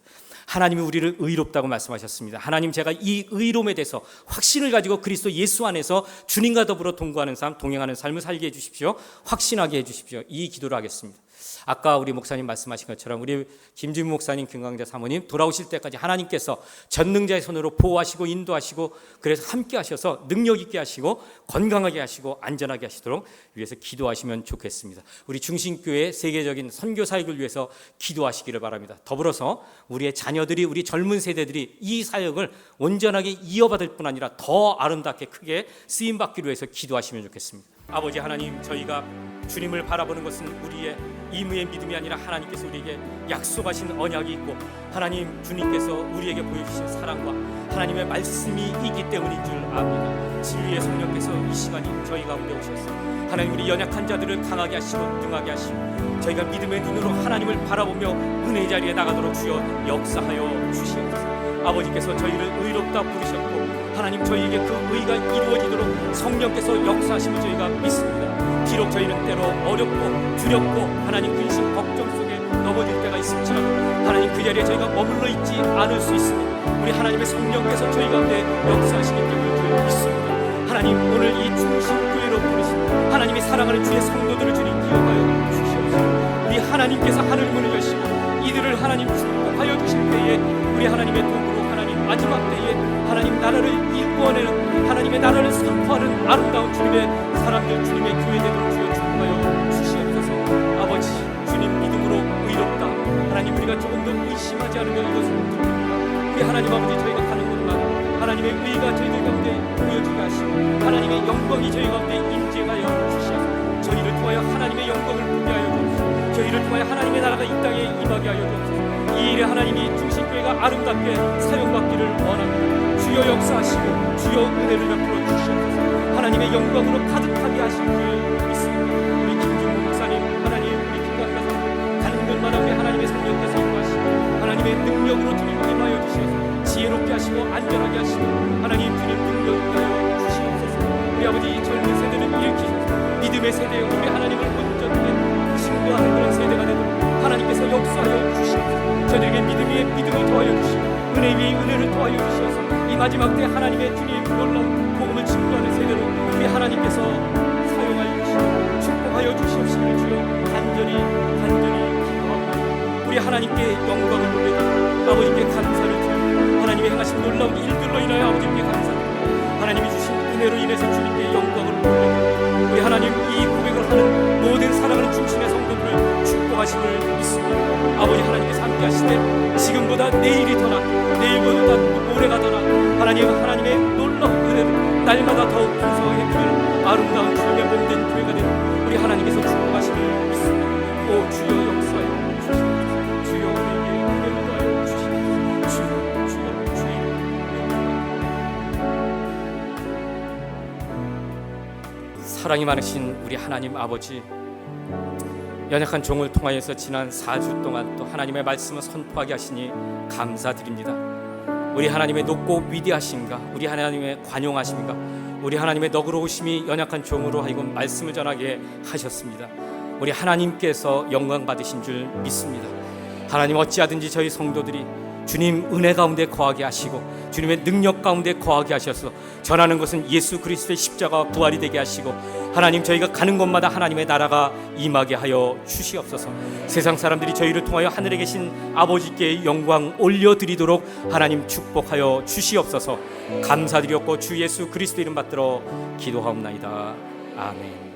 하나님이 우리를 의롭다고 말씀하셨습니다. 하나님, 제가 이 의로움에 대해서 확신을 가지고 그리스도 예수 안에서 주님과 더불어 동거하는 삶, 동행하는 삶을 살게 해주십시오. 확신하게 해주십시오. 이 기도를 하겠습니다. 아까 우리 목사님 말씀하신 것처럼 우리 김진무 목사님, 김광자 사모님 돌아오실 때까지 하나님께서 전능자의 손으로 보호하시고 인도하시고, 그래서 함께 하셔서 능력 있게 하시고 건강하게 하시고 안전하게 하시도록 위해서 기도하시면 좋겠습니다. 우리 중심교회 세계적인 선교 사역을 위해서 기도하시기를 바랍니다. 더불어서 우리의 자녀들이, 우리 젊은 세대들이 이 사역을 온전하게 이어받을 뿐 아니라 더 아름답게 크게 쓰임받기를 위해서 기도하시면 좋겠습니다. 아버지 하나님, 저희가 주님을 바라보는 것은 우리의 임의의 믿음이 아니라 하나님께서 우리에게 약속하신 언약이 있고, 하나님 주님께서 우리에게 보여주신 사랑과 하나님의 말씀이 있기 때문인 줄 압니다. 진리의 성령께서 이 시간이 저희 가운데 오셔서 하나님, 우리 연약한 자들을 강하게 하시고 능하게 하시고 저희가 믿음의 눈으로 하나님을 바라보며 은혜의 자리에 나가도록 주여 역사하여 주시옵소서. 아버지께서 저희를 의롭다 부르셨고 하나님, 저희에게 그 의가 이루어지도록 성령께서 역사하심을 저희가 믿습니다. 비록 저희는 때로 어렵고 두렵고 하나님 근심 걱정 속에 넘어질 때가 있을지라도 하나님, 그 자리에 저희가 머물러 있지 않을 수 있으니 우리 하나님의 성령께서 저희 가운데 역사하시기 때문에 저희가 믿습니다. 하나님, 오늘 이 중심교회로 부르신 하나님이 사랑하는 주의 성도들을 주님 기억하여 주시옵소서. 우리 하나님께서 하늘 문을 여시고 이들을 하나님 축복하여 주실 때에 우리 하나님의 도구로 하나님 마지막 때에 하나님 나라를 일구어내는, 하나님의 나라를 선포하는 아름다운 주님의 사람들, 주님의 교회되도록 주여 축복하여 주시옵소서. 아버지, 주님 믿음으로 의롭다 하나님, 우리가 조금 더 의심하지 않으며 이것을 듭니다. 우리 하나님 아버지, 저희가 가는 곳마다 하나님의 의가 저희들 가운데 보여지게 하시고 하나님의 영광이 저희 가운데 임재하여 주시옵소서. 저희를 통하여 하나님의 영광을 보게 하여 주옵소서. 저희를 통하여 하나님의 나라가 이 땅에 임하게 하여 주옵소서. 이 일에 하나님이 중심교회가 아름답게 사용받기를 원합니다. 주여 역사하시고 주여 은혜를 베풀어 주시옵소서. 하나님의 영광으로 가득하게 하실 줄 믿습니다. 우리 김준모 목사님, 하나님, 우리 김광자 사모님 가는 곳마다 우리 하나님의 성령께서 임하시고 하나님의 능력으로 주님 임하여 주시옵소서. 지혜롭게 하시고 안전하게 하시고 하나님 주님 능력 있게 하여 주시옵소서. 우리 아버지, 젊은 세대를 일으키셔서 믿음의 세대에 우리 하나님을 온전하게 증거하는 그런 세대가 되도록 하나님께서 역사하여 주시옵소서. 저들에게 믿음 위에 믿음을 더하여 주시고 은혜 위에 은혜를 더하여 주시옵소서. 이 마지막 때 하나님의 주님 놀라운 복음을 증거하는 세대로 우리 하나님께서 사용하여 주시고 축복하여 주시옵시기를 주여 간절히 기도합니다. 우리 하나님께 영광을 돌리고 아버지께 감사를 드리고 하나님의 행하신 놀라운 일들로 인하여 아버지께 감사드리고 하나님이 주신 은혜로 인해서 주님께 영광을 돌리고 우리 하나님 이 고백을 하는 모든 사랑하는 중심의 성도들을 축복하심을 믿습니다. 아버지 하나님께서 함께 하시되 지금보다 내일이 더나 내일보다 모레가 더나 하나님의 놀라운 은혜를 날마다 더욱 풍성하게 해주는 아름다운 주님의 몸된 교회가 되는 우리 하나님께서 축복하심을 믿습니다. 오 주여 역사하여 주시옵소서. 주여 우리에게 은혜를 더하여 주시옵소서. 주여 사랑이 많으신 우리 하나님 아버지, 연약한 종을 통하여서 지난 4주 동안 또 하나님의 말씀을 선포하게 하시니 감사드립니다. 우리 하나님의 높고 위대하신가, 우리 하나님의 관용하심과 우리 하나님의 너그러우심이 연약한 종으로 하여금 말씀을 전하게 하셨습니다. 우리 하나님께서 영광 받으신 줄 믿습니다. 하나님, 어찌하든지 저희 성도들이 주님 은혜 가운데 거하게 하시고 주님의 능력 가운데 거하게 하셔서 전하는 것은 예수 그리스도의 십자가 부활이 되게 하시고 하나님, 저희가 가는 곳마다 하나님의 나라가 임하게 하여 주시옵소서. 세상 사람들이 저희를 통하여 하늘에 계신 아버지께 영광 올려드리도록 하나님 축복하여 주시옵소서. 감사드렸고 주 예수 그리스도 이름 받들어 기도하옵나이다. 아멘.